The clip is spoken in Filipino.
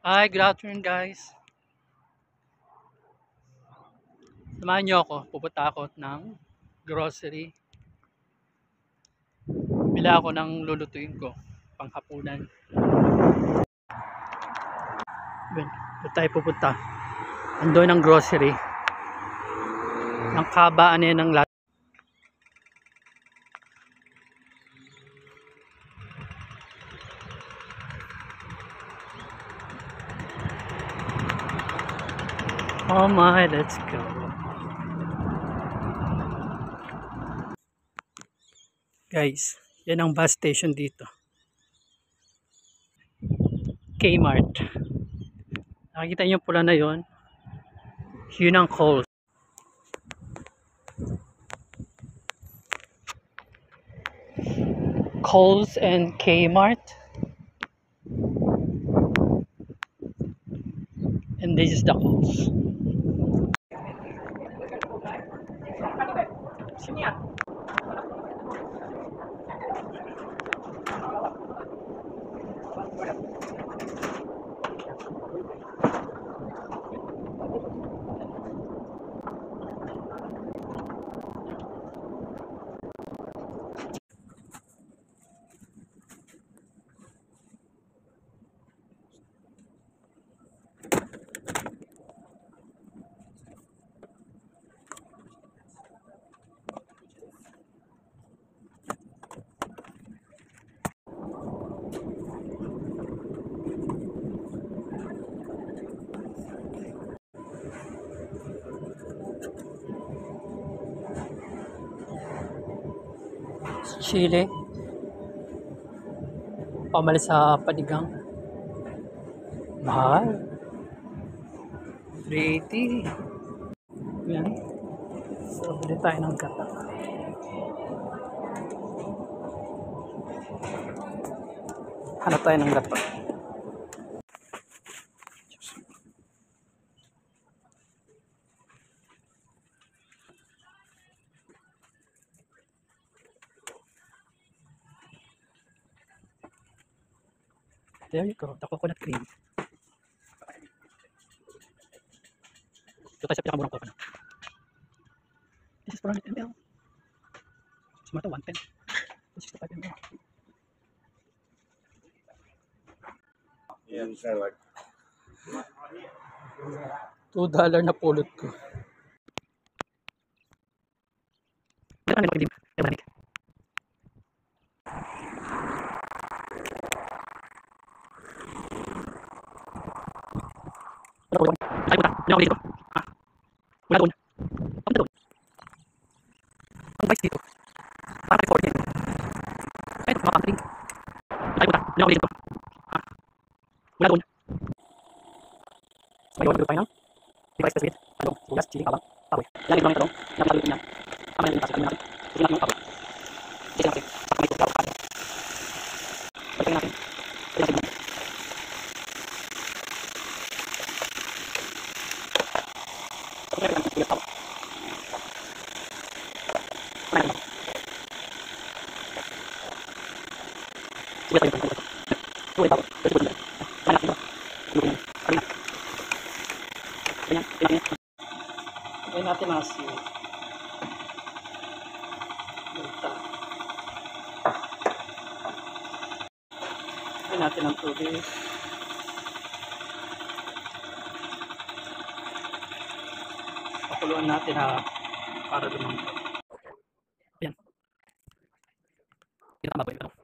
Hi, good afternoon guys. Samahan niyo ako, pupunta ako ng grocery. Bila ako ng lulutuin ko, panghapunan. Doon tayo pupunta. Ando ng grocery. Ang kabaan yan ng lahat. Oh my, let's go. Guys, yan ang bus station dito. Kmart. Nakikita niyo pula na yon. Yun ang Coles. Coles and Kmart. And this is the Coles. Chile. Pamalis sa panigang. Mahal. 380. Yan. So, bili tayo ng gata. Hanap tayo ng gata. There you go, the coconut cream. Ito tayo sa pinakamurang coconut. This is 400 ml. Sumata 110. 65 ml. Yeah, it's like $2 na pulot ko. Ano ba din? Ay, puta. Hindi ako dito. Ha? Wala doon. Papunta doon. Ang bikes dito. Para tayo 40. Ay, makakantring. Ay, puta. Hindi ako dito. Ha? Wala doon. Ngayon, dito tayo ng device specific. Talong, bugas, chili, kabang, paboy. Yan ito lang yung talong. Yan ang niya. Tama na yung kasi. Tignan natin. Tignan natin yung paboy. Tignan natin. Saka may ito. Tignan natin. Tignan natin. Tignan natin. Lagyan natin mga seaweed. Lagyan natin ang tubig. Pakuluan natin para lumambot. Ayan. Pinakamaboy ito.